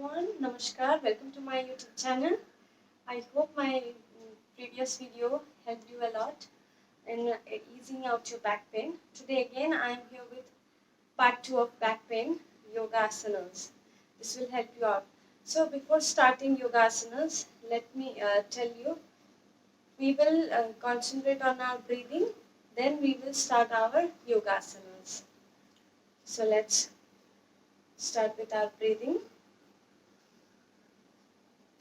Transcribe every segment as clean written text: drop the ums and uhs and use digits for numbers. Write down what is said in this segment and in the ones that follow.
everyone, Namaskar, welcome to my YouTube channel. I hope my previous video helped you a lot in easing out your back pain. Today again I am here with part 2 of back pain, yoga asanas. This will help you out. So before starting yoga asanas, let me tell you, we will concentrate on our breathing, then we will start our yoga asanas. So let's start with our breathing.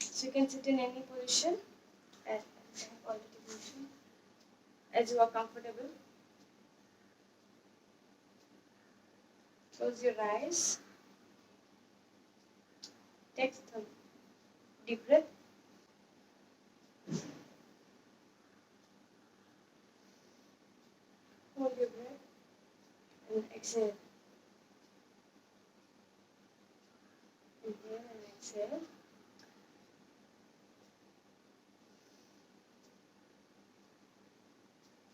So you can sit in any position, as I have already mentioned, as you are comfortable. Close your eyes. Take some deep breath. Hold your breath and exhale. Inhale and exhale.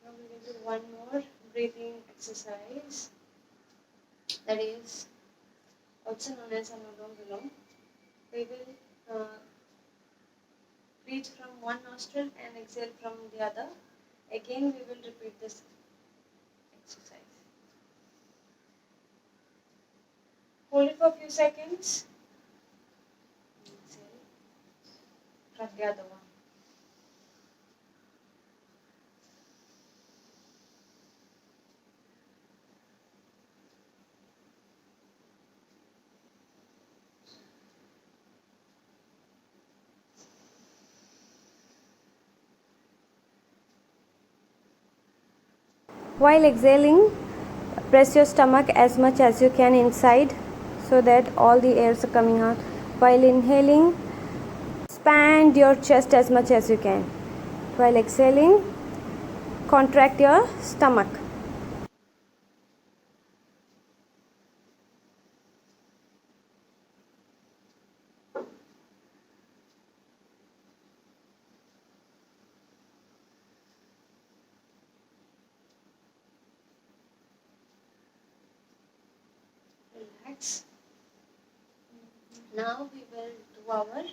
Now we will do one more breathing exercise, that is also known as Anulom Vilom. We will breathe from one nostril and exhale from the other. Again we will repeat this exercise. Hold it for a few seconds. Exhale from the other one. While exhaling, press your stomach as much as you can inside so that all the airs are coming out. While inhaling, expand your chest as much as you can. While exhaling, contract your stomach. Relax. Now we will do our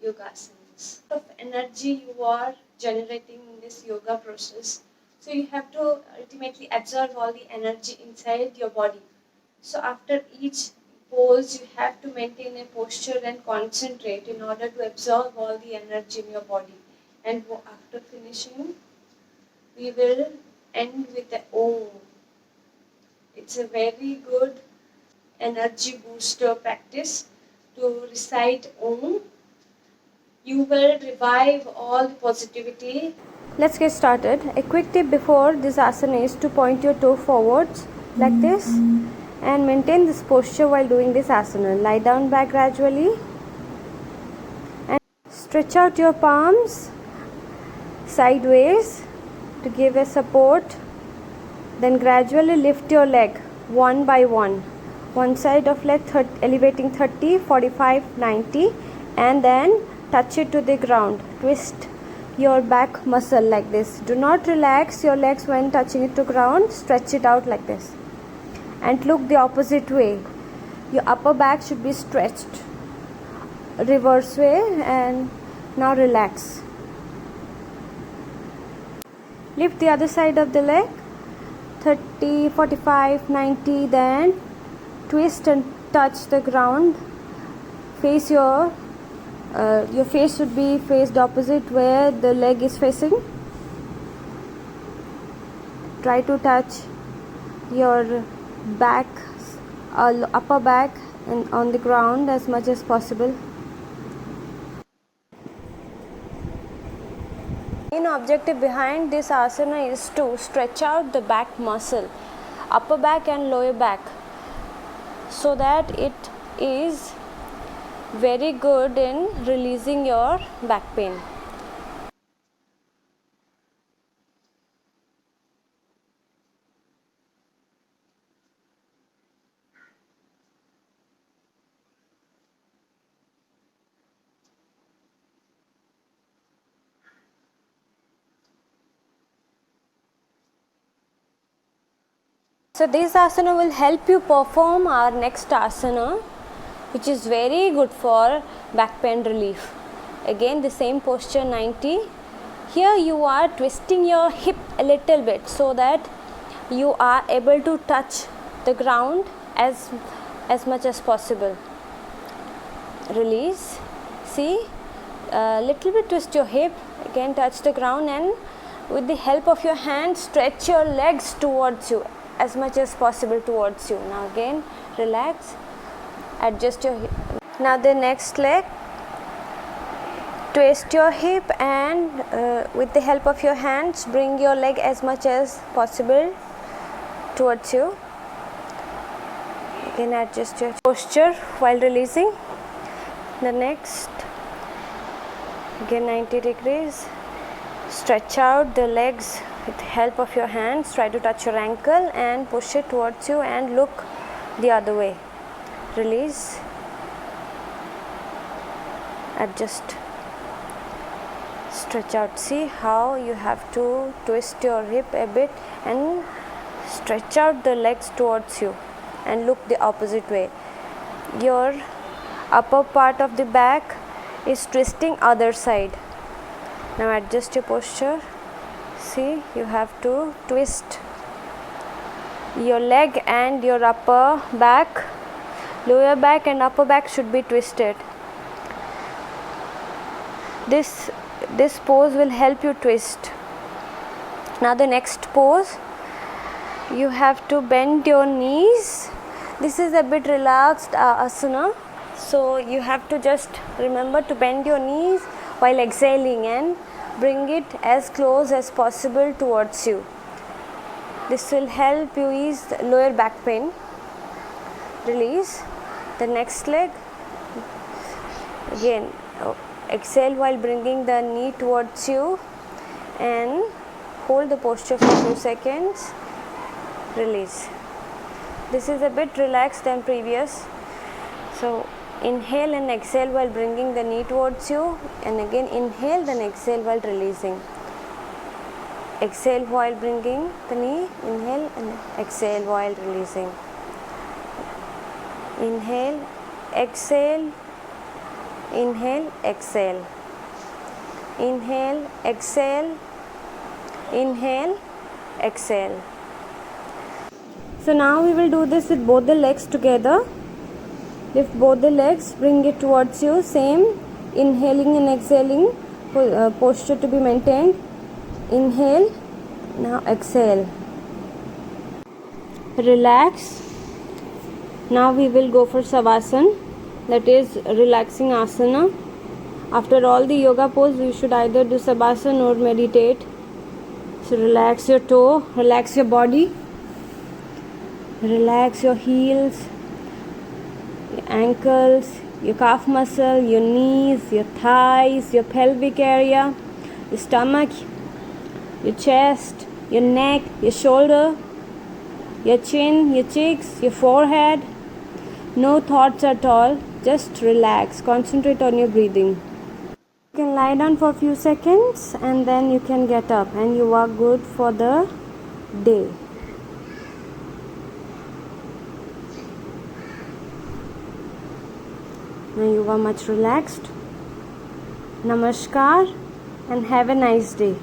yoga asanas. Of energy you are generating in this yoga process. So you have to ultimately absorb all the energy inside your body. So after each pose, you have to maintain a posture and concentrate in order to absorb all the energy in your body. And after finishing, we will end with the Om. It's a very good energy booster practice to recite Om. You will revive all the positivity. Let's get started. A quick tip before this asana is to point your toe forwards like this and maintain this posture while doing this asana. Lie down back gradually and stretch out your palms sideways to give a support. Then gradually lift your leg one by one. One side of leg elevating 30, 45, 90 and then touch it to the ground. Twist your back muscle like this. Do not relax your legs when touching it to ground. Stretch it out like this. And look the opposite way. Your upper back should be stretched. Reverse way and now relax. Lift the other side of the leg. 30, 45, 90, then twist and touch the ground. Face your face should be faced opposite where the leg is facing. Try to touch your back, upper back and on the ground as much as possible. The main objective behind this asana is to stretch out the back muscle, upper back and lower back, so that it is very good in releasing your back pain. So this asana will help you perform our next asana, which is very good for back pain relief. Again the same posture 90. Here you are twisting your hip a little bit so that you are able to touch the ground as much as possible. Release. See, little bit twist your hip, again touch the ground, and with the help of your hand stretch your legs towards you as much as possible towards you. Now again relax, adjust your hip. Now the next leg, twist your hip and with the help of your hands bring your leg as much as possible towards you. Again adjust your posture while releasing. The next, again 90 degrees, stretch out the legs with the help of your hands, try to touch your ankle and push it towards you and look the other way. Release, adjust, stretch out. See how you have to twist your hip a bit and stretch out the legs towards you and look the opposite way. Your upper part of the back is twisting other side. Now adjust your posture. See, you have to twist your leg and your upper back. Lower back and upper back should be twisted. This pose will help you twist. Now the next pose, you have to bend your knees. This is a bit relaxed asana, so you have to just remember to bend your knees while exhaling and bring it as close as possible towards you. This will help you ease lower back pain. Release. The next leg, again exhale while bringing the knee towards you and hold the posture for a few seconds. Release. This is a bit relaxed than previous, so inhale and exhale while bringing the knee towards you, and again inhale then exhale while releasing. Exhale while bringing the knee, inhale and exhale while releasing. Inhale, exhale, inhale, exhale, inhale, exhale, inhale, exhale. So now we will do this with both the legs together. Lift both the legs, bring it towards you, same inhaling and exhaling posture to be maintained. Inhale, now exhale. Relax. Now we will go for Savasana, that is relaxing asana. After all the yoga pose, you should either do Savasana or meditate. So relax your toe, relax your body, relax your heels, your ankles, your calf muscle, your knees, your thighs, your pelvic area, your stomach, your chest, your neck, your shoulder, your chin, your cheeks, your forehead. No thoughts at all, just relax, concentrate on your breathing. You can lie down for a few seconds and then you can get up and you are good for the day. Now you are much relaxed. Namaskar and have a nice day.